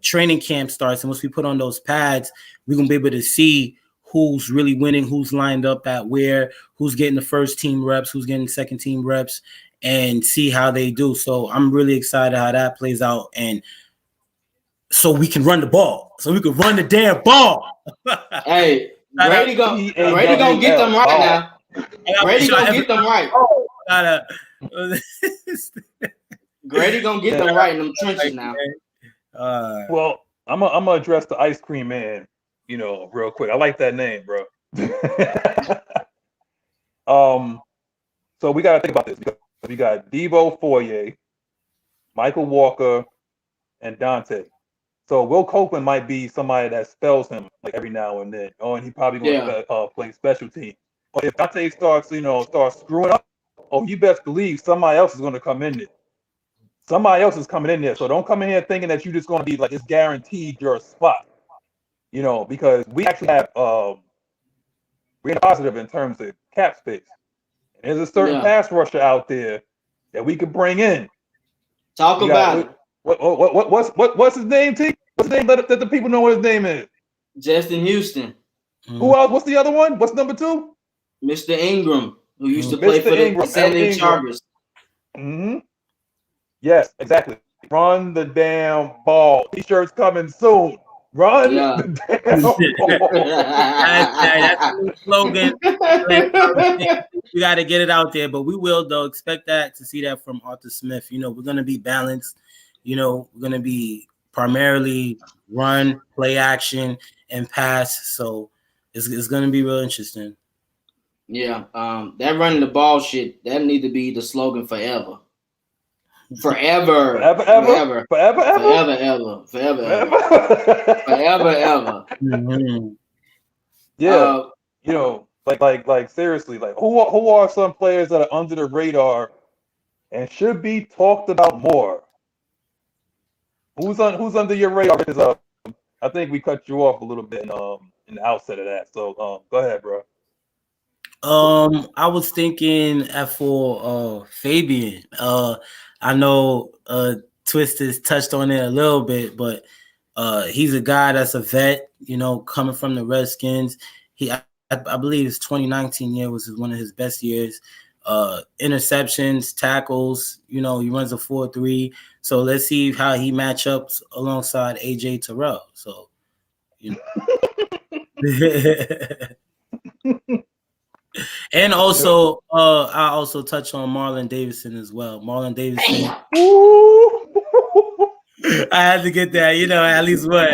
Speaker 3: training camp starts, and once we put on those pads, we're gonna be able to see who's really winning, who's lined up at where, who's getting the first team reps, who's getting second team reps, and see how they do. So I'm really excited how that plays out, and so we can run the ball, so we can run the damn ball.
Speaker 2: Hey, Brady gonna get them right now. Brady gonna get them right. Grady gonna get them right in them trenches now.
Speaker 1: Well, I'm gonna address the ice cream man, real quick. I like that name, bro. So we gotta think about this because we got Devo Foyer, Michael Walker, and Dante. So Will Copeland might be somebody that spells him like every now and then. Oh, and he probably gonna play special team. But if Dante starts screwing up, you best believe somebody else is gonna come in there. Somebody else is coming in there. So don't come in here thinking that you're just gonna be like it's guaranteed your spot. Because we actually have we're positive in terms of cap space. There's a certain pass rusher out there that we could bring in.
Speaker 2: Talk about it.
Speaker 1: What's his name, T? What's his name? Let the people know what his name is.
Speaker 2: Justin Houston.
Speaker 1: Who else? What's the other one? What's number 2?
Speaker 2: Mr. Ingram, who used to play for the San Diego Chargers.
Speaker 1: Yes, exactly. Run the damn ball. T-shirts coming soon. Run the damn ball.
Speaker 3: That's the slogan. We got to get it out there, but we will, though. Expect to see that from Arthur Smith. We're going to be balanced. We're going to be primarily run, play action, and pass. So it's going to be real interesting.
Speaker 2: Yeah, that running the ball shit, that need to be the slogan forever. Forever.
Speaker 1: Yeah. Like seriously, like who are some players that are under the radar and should be talked about more. Who's under your radar? Because I think we cut you off a little bit in the outset of that. So go ahead, bro.
Speaker 3: I was thinking for Fabian. I know Twisted's touched on it a little bit, but he's a guy that's a vet, coming from the Redskins. I believe his 2019 year was one of his best years. Interceptions, tackles, he runs a 4.3. So let's see how he match up alongside AJ Terrell. So, And also, I also touch on Marlon Davidson as well. Marlon Davidson. I had to get that, at least one.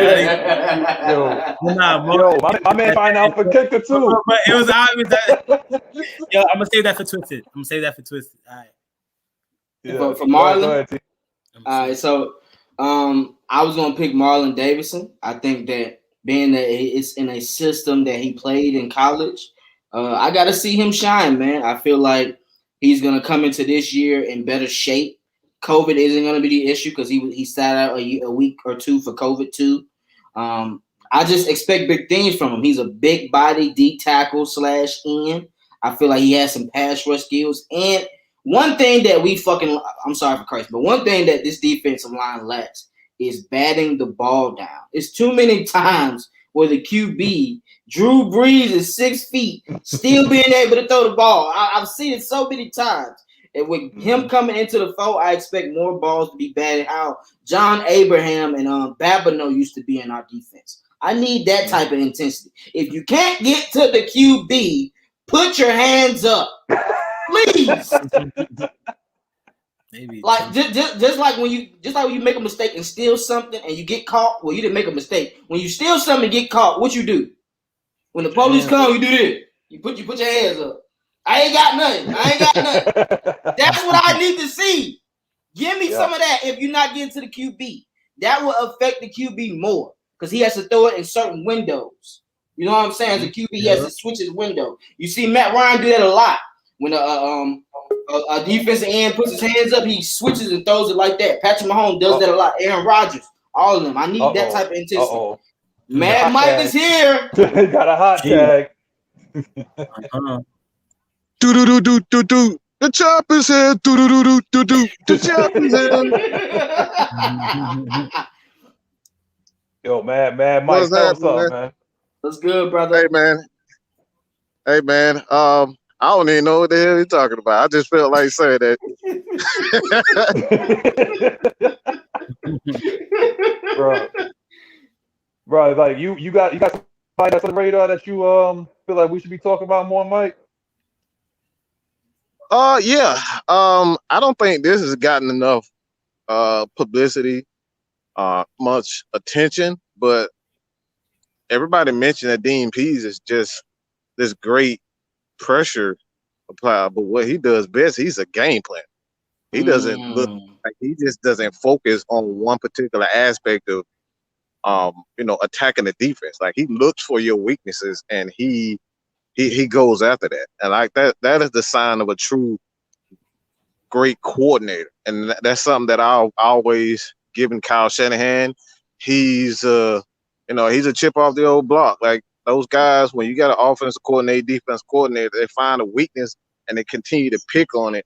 Speaker 1: My man find out for kicker too.
Speaker 3: But it was obvious that. I'm gonna save that for Twisted. All right.
Speaker 2: Yeah. For Marlon. All right. So, I was gonna pick Marlon Davidson. I think that being that it's in a system that he played in college, I got to see him shine, man. I feel like he's going to come into this year in better shape. COVID isn't going to be the issue because he sat out a week or two for COVID too. I just expect big things from him. He's a big body D tackle /end. I feel like he has some pass rush skills. And one thing that I'm sorry for Christ, but one thing that this defensive line lacks is batting the ball down. It's too many times where the QB, Drew Brees, is 6 feet, still being able to throw the ball. I've seen it so many times. And with him coming into the fold, I expect more balls to be batted. How John Abraham and Babineau used to be in our defense. I need that type of intensity. If you can't get to the QB, put your hands up, please. Maybe like just like when you make a mistake and steal something and you get caught. Well, you didn't make a mistake. When you steal something and get caught, what you do? When the police come, you do this. You put your hands up. I ain't got nothing. That's what I need to see. Give me some of that. If you're not getting to the QB, that will affect the QB more because he has to throw it in certain windows. You know what I'm saying? As a QB, he has to switch his window. You see Matt Ryan do that a lot. When a defensive end puts his hands up, he switches and throws it like that. Patrick Mahomes does that a lot. Aaron Rodgers, all of them. I need that type of intensity. Mad Mike is here.
Speaker 1: Got a hot tag.
Speaker 4: Do. The chop is here. Do. The chop is
Speaker 1: here. Yo, Mad Mike, what's up, man?
Speaker 2: What's good, brother?
Speaker 4: Hey, man. I don't even know what the hell you're talking about. I just felt like saying that.
Speaker 1: Bro, like you got somebody that's on the radar that you feel like we should be talking about more, Mike?
Speaker 4: Yeah. I don't think this has gotten enough publicity, much attention, but everybody mentioned that Dean Pease is just this great pressure applier, but what he does best, he's a game planner. He doesn't look like he just doesn't focus on one particular aspect of attacking the defense. Like he looks for your weaknesses and he goes after that. And like that is the sign of a true great coordinator. And that's something that I'll always given Kyle Shanahan. He's he's a chip off the old block. Like those guys, when you got an offensive coordinator, defense coordinator, they find a weakness and they continue to pick on it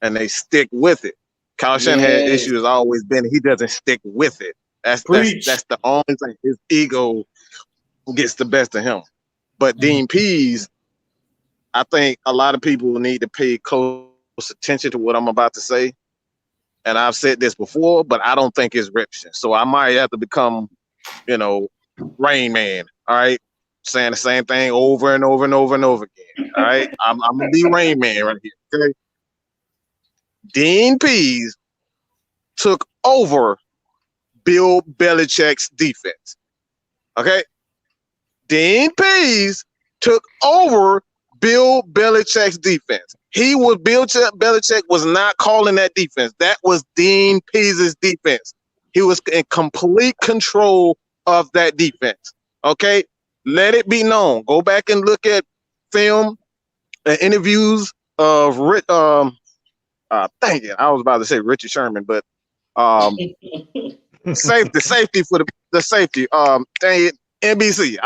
Speaker 4: and they stick with it. Kyle Shanahan's issue has always been he doesn't stick with it. That's the only thing. His ego gets the best of him. But Dean Pease, I think a lot of people need to pay close attention to what I'm about to say. And I've said this before, but I don't think it's Ription. So I might have to become, Rain Man. All right. Saying the same thing over and over and over and over again. All right. I'm gonna be Rain Man right here. Okay. Dean Pease took over Bill Belichick's defense. Okay. Dean Pease took over Bill Belichick's defense. Bill Belichick was not calling that defense. That was Dean Pease's defense. He was in complete control of that defense. Okay. Let it be known. Go back and look at film and interviews of Thank you. I was about to say Richard Sherman, but safety for the safety. Dang it, NBC.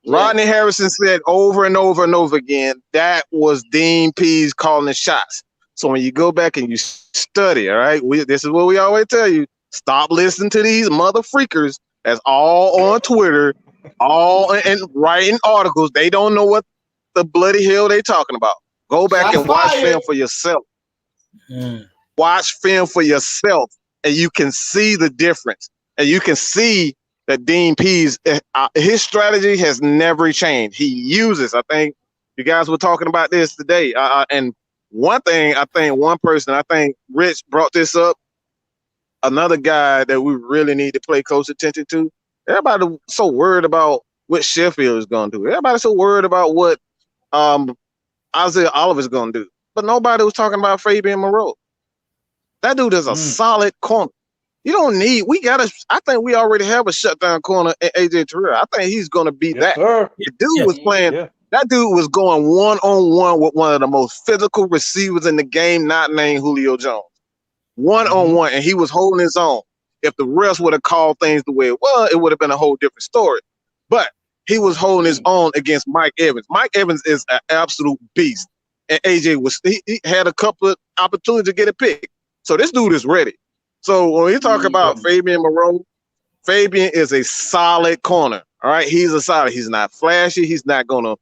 Speaker 4: Rodney Harrison said over and over and over again that was Dean Pease calling the shots. So when you go back and you study, all right, this is what we always tell you: stop listening to these mother freakers that's all on Twitter, all and writing articles. They don't know what the bloody hell they talking about. Go back and watch film for yourself. Watch film for yourself, and you can see the difference, and you can see that Dean Pease, his strategy has never changed. He uses, I think you guys were talking about this today. And one thing, I think Rich brought this up. Another guy that we really need to pay close attention to. Everybody so worried about what Sheffield is going to do. Everybody's so worried about what Isaiah Oliver's going to do. But nobody was talking about Fabian Moreau. That dude is a solid corner. You don't need. I think we already have a shutdown corner in AJ Terrell. I think he's going to be that. Sir. The dude was playing. Yeah. That dude was going 1-on-1 with one of the most physical receivers in the game, not named Julio Jones. 1-on-1, and he was holding his own. If the rest would have called things the way it was, it would have been a whole different story. But he was holding his own against Mike Evans. Mike Evans is an absolute beast, and AJ he had a couple of opportunities to get a pick. So this dude is ready. So when you talk about Fabian Moreau, Fabian is a solid corner. All right, he's a solid. He's not flashy. He's not gonna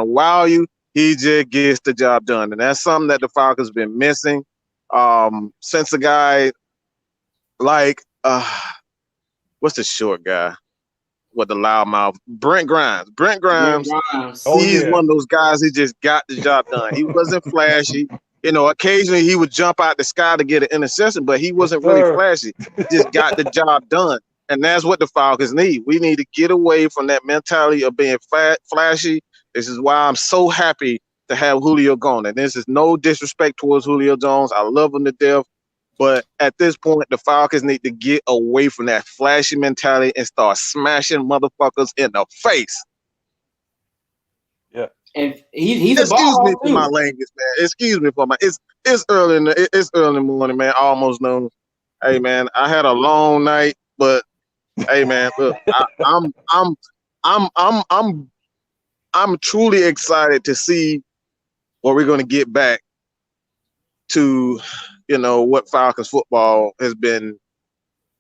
Speaker 4: wow you. He just gets the job done, and that's something that the Falcons been missing since a guy like what's the short guy with the loud mouth? Brent Grimes. He's one of those guys who just got the job done. He wasn't flashy. You know, occasionally he would jump out the sky to get an interception, but he wasn't really flashy. He just got the job done. And that's what the Falcons need. We need to get away from that mentality of being flashy. This is why I'm so happy to have Julio gone. And this is no disrespect towards Julio Jones. I love him to death. But at this point, the Falcons need to get away from that flashy mentality and start smashing motherfuckers in the face.
Speaker 2: And he's
Speaker 4: excuse me for my language, man. Excuse me for my it's early in the morning, man. Almost noon. Hey, man, I had a long night, but hey, man, look, I'm truly excited to see what we're going to get back to. You know what Falcons football has been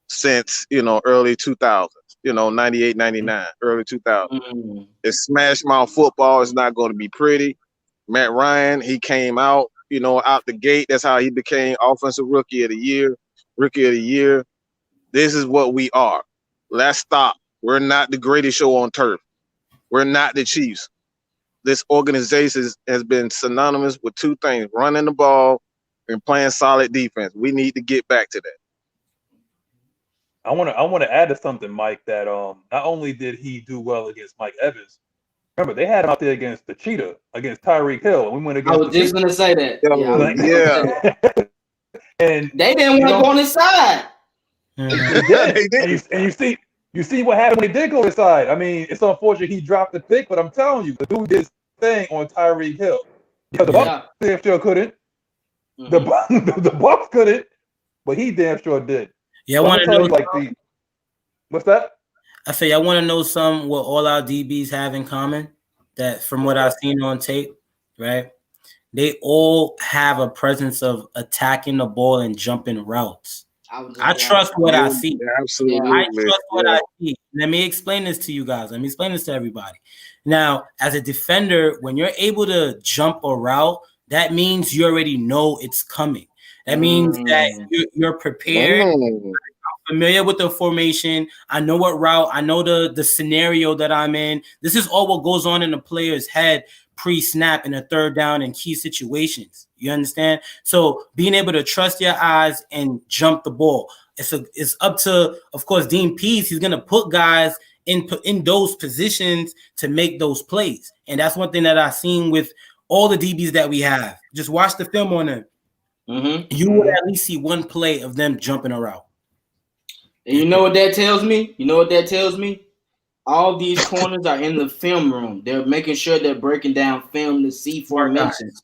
Speaker 4: since early 2000s. 98, 99, early 2000s. It's smash mouth football. It's not going to be pretty. Matt Ryan, he came out, out the gate. That's how he became offensive rookie of the year. This is what we are. Let's stop. We're not the greatest show on turf. We're not the Chiefs. This organization has been synonymous with two things: running the ball and playing solid defense. We need to get back to that.
Speaker 1: I want to add to something, Mike, that not only did he do well against Mike Evans, remember they had him out there against the Cheetah, against Tyreek Hill, and we went against.
Speaker 2: I was just gonna say that.
Speaker 1: Yeah. And
Speaker 2: they didn't want to go on his side.
Speaker 1: They did. And you see what happened when he did go to his side. I mean, it's unfortunate he dropped the pick, but I'm telling you, the dude did his thing on Tyreek Hill. Because the Bucs damn sure couldn't. The Bucs couldn't, but he damn sure did.
Speaker 3: Yeah, I want to know.
Speaker 1: What's that?
Speaker 3: I say I want to know what all our DBs have in common. That from what I've seen on tape, right? They all have a presence of attacking the ball and jumping routes. I trust what I see.
Speaker 4: Absolutely.
Speaker 3: I trust what I see. Let me explain this to you guys. Let me explain this to everybody. Now, as a defender, when you're able to jump a route, that means you already know it's coming. That means that you're prepared. I'm familiar with the formation. I know what route. I know the scenario that I'm in. This is all what goes on in the player's head pre-snap in a third down in key situations. You understand? So being able to trust your eyes and jump the ball. It's up to, of course, Dean Pease. He's going to put guys in those positions to make those plays. And that's one thing that I've seen with all the DBs that we have. Just watch the film on them. You would at least see one play of them jumping a route.
Speaker 2: And you know what that tells me? All these corners are in the film room. They're making sure they're breaking down film to see formations.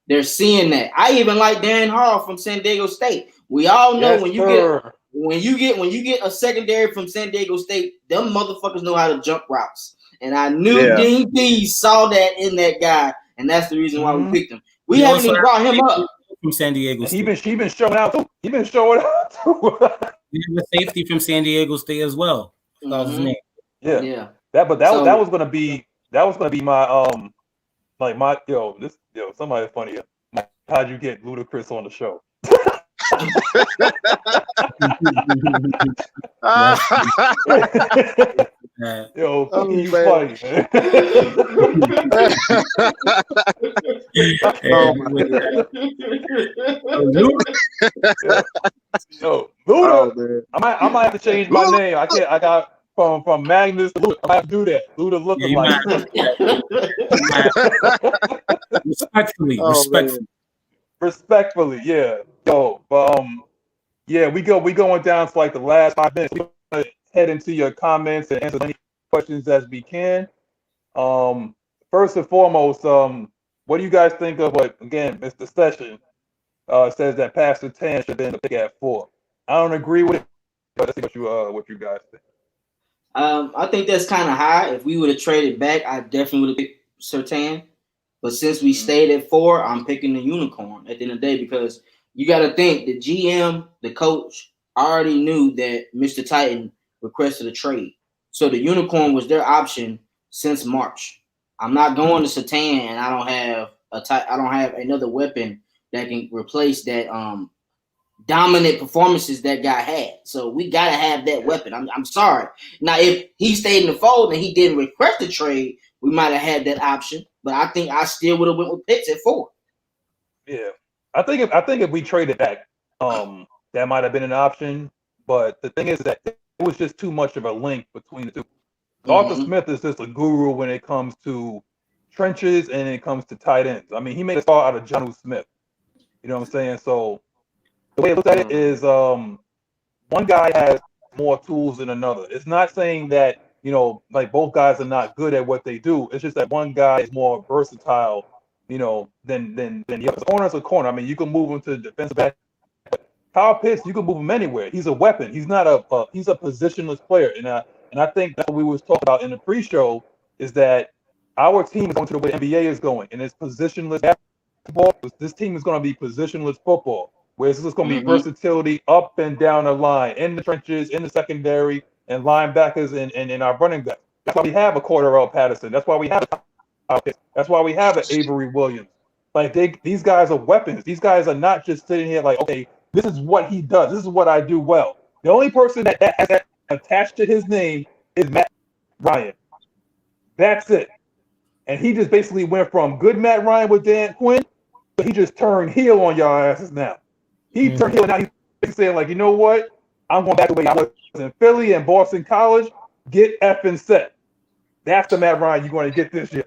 Speaker 2: They're seeing that. I even like Darren Hall from San Diego State. We all know when you get a secondary from San Diego State, them motherfuckers know how to jump routes. And I knew Dean Pease saw that in that guy, and that's the reason why we picked him. We haven't even brought him up
Speaker 3: from San Diego State.
Speaker 1: He been showing out too. He been showing out too.
Speaker 3: He was a safety from San Diego State as well. That was his name.
Speaker 1: Yeah. That was gonna be my somebody funny. How'd you get Ludacris on the show? Yo, you funny, man. Yo, Luda. I might have to change my name. I can't. I got from Magnus to Luda. I have to do that. Luda looking respectfully, yeah. So, we going down to like the last 5 minutes. We're gonna head into your comments and answer as many questions as we can. First and foremost, what do you guys think of what again, Mr. Session says that Pastor Tan should have been the pick at 4? I don't agree with it, but let's see what you guys think.
Speaker 2: I think that's kind of high. If we would have traded back, I definitely would have picked Surtain. But since we stayed at 4, I'm picking the unicorn at the end of the day because you got to think the GM, the coach, already knew that Mr. Titan requested a trade. So the unicorn was their option since March. I'm not going to Surtain, and I don't have another weapon that can replace that dominant performances that guy had. So we got to have that weapon. I'm sorry. Now, if he stayed in the fold and he didn't request a trade, we might have had that option. But I think I still would have went with Pitts at 4.
Speaker 1: Yeah, I think if we traded back, that might have been an option. But the thing is that it was just too much of a link between the two. Arthur Smith is just a guru when it comes to trenches and it comes to tight ends. I mean, he made a star out of Jonnu Smith. You know what I'm saying? So the way I look at it is one guy has more tools than another. It's not saying that, like both guys are not good at what they do. It's just that one guy is more versatile, than the other. Corner's a corner. I mean, you can move him to the defensive back. Kyle Pitts, you can move him anywhere. He's a weapon. He's not he's a positionless player. And I think that's what we was talking about in the pre-show is that our team is going to the way the NBA is going, and it's positionless basketball. This team is going to be positionless football, where it's just going to be versatility up and down the line, in the trenches, in the secondary, and linebackers and our running backs. That's why we have a Cordell Patterson. That's why we have that's why we have an Avery Williams. Like these guys are weapons. These guys are not just sitting here like, okay, this is what he does. This is what I do well. The only person that has that attached to his name is Matt Ryan. That's it. And he just basically went from good Matt Ryan with Dan Quinn, but he just turned heel on y'all asses now. He turned heel and now he's saying like, you know what? I'm going back the way I was in Philly and Boston College. Get effing set. That's the Matt Ryan you're going to get this year.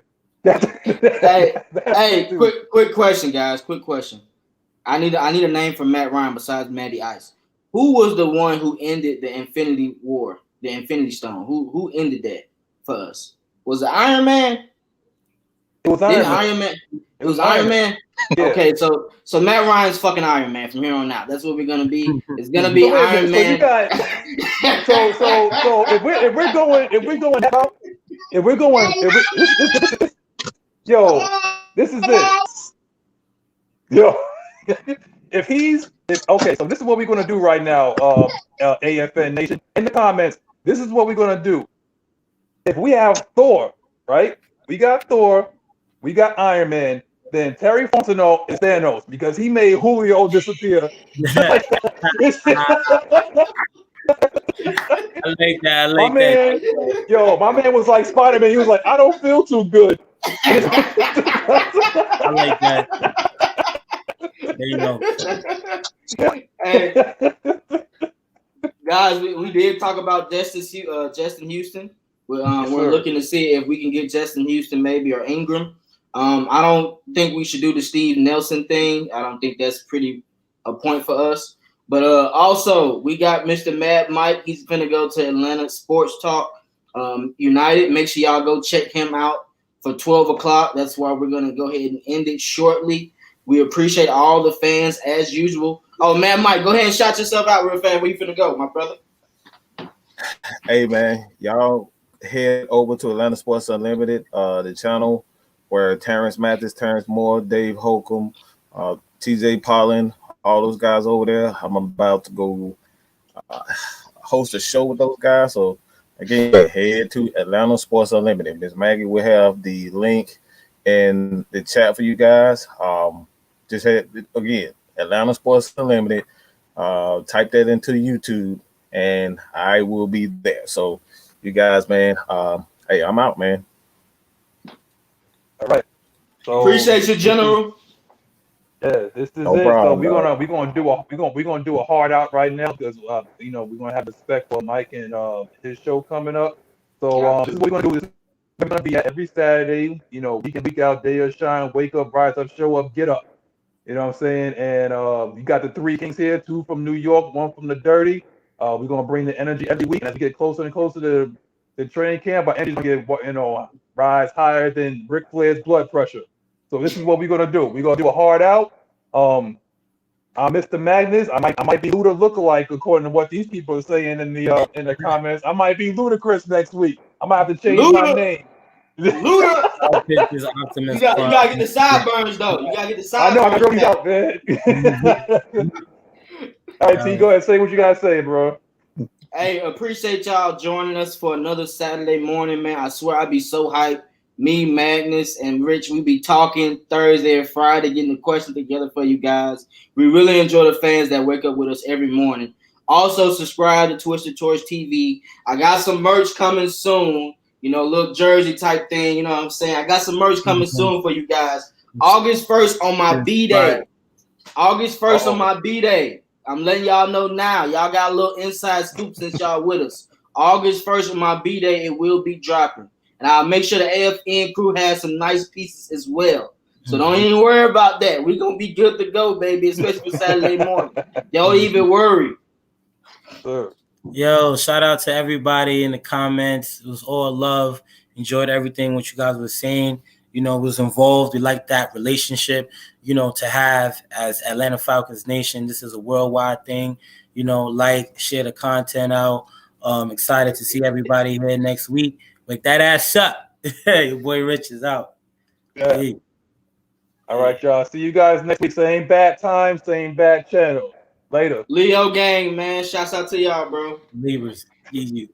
Speaker 2: Quick question, guys. Quick question. I need a name for Matt Ryan besides Matty Ice. Who was the one who ended the Infinity War, the Infinity Stone? Who ended that for us? Was it Iron Man?
Speaker 1: It was Iron Man.
Speaker 2: It was Iron Man. Yeah. Okay, so Matt Ryan's fucking Iron Man from here on out. That's what we're gonna be. It's gonna be Iron Man.
Speaker 1: So if we're going, this is it. Okay, so this is what we're gonna do right now, AFN Nation. In the comments, this is what we're gonna do. If we have Thor, right? We got Thor, we got Iron Man, then Terry Fontenot is Thanos because he made Julio disappear.
Speaker 3: I like that.
Speaker 1: My man was like Spider-Man. He was like, I don't feel too good.
Speaker 3: I like that. There you go.
Speaker 2: Hey, guys, we did talk about Justin Houston. We're looking to see if we can get Justin Houston maybe or Ingram. I don't think we should do the Steve Nelson thing. I don't think that's a point for us. But also, we got Mr. Mad Mike. He's going to go to Atlanta Sports Talk United. Make sure y'all go check him out for 12 o'clock. That's why we're going to go ahead and end it shortly. We appreciate all the fans as usual. Oh man, Mike, go ahead and shout yourself out real fast. Where you finna go, my brother?
Speaker 4: Hey man, y'all head over to Atlanta Sports Unlimited, the channel where Terrence Mathis, Terrence Moore, Dave Holcomb, TJ Pollin, all those guys over there. I'm about to go host a show with those guys. So again, head to Atlanta Sports Unlimited. Miss Maggie will have the link in the chat for you guys. Just head again, Atlanta Sports Unlimited. Type that into YouTube, and I will be there. So you guys, man, hey, I'm out, man.
Speaker 1: All right. So
Speaker 2: appreciate you, General.
Speaker 1: Yeah, this is
Speaker 4: No
Speaker 1: it.
Speaker 4: problem,
Speaker 1: so we're gonna do a hard out right now because we're gonna have respect for Mike and his show coming up. So this is what we're gonna do. Is we're gonna be at every Saturday, week in, week out, day or shine, wake up, rise up, show up, get up. You know what I'm saying? And you got the three kings here, two from New York, one from the dirty. We're gonna bring the energy every week. As we get closer and closer to the training camp, our energy's gonna get rise higher than Ric Flair's blood pressure. So this is what we're gonna do. We're gonna do a hard out. Mr. Magnus, I might be Luda lookalike according to what these people are saying in the comments. I might be Ludacris next week. I might have to change my name.
Speaker 2: Luda, you gotta get the sideburns though. You gotta get the sideburns.
Speaker 1: I know, I'm out, man. All right, T, go ahead. Say what you gotta say, bro.
Speaker 2: Hey, appreciate y'all joining us for another Saturday morning, man. I swear I'd be so hyped. Me, Magnus, and Rich, we be talking Thursday and Friday, getting the questions together for you guys. We really enjoy the fans that wake up with us every morning. Also, subscribe to Twisted Torch TV. I got some merch coming soon. Little jersey type thing. You know what I'm saying? I got some merch coming soon for you guys. August 1st on my B-Day. August 1st on my B-Day. I'm letting y'all know now. Y'all got a little inside scoop since y'all with us. August 1st on my B-Day, it will be dropping. And I'll make sure the AFN crew has some nice pieces as well. So don't even worry about that. We're going to be good to go, baby, especially for Saturday morning. Don't even worry.
Speaker 1: Sure.
Speaker 3: Yo, shout out to everybody in the comments. It was all love. Enjoyed everything what you guys were saying. Was involved. We like that relationship, to have as Atlanta Falcons Nation. This is a worldwide thing. Share the content out. Excited to see everybody here next week. Wake that ass up. Your boy Rich is out.
Speaker 1: Yeah. Hey. All right, y'all. See you guys next week. Same bad time, same bad channel. Later.
Speaker 2: Leo gang, man. Shouts out to y'all, bro.
Speaker 3: Believers. GG.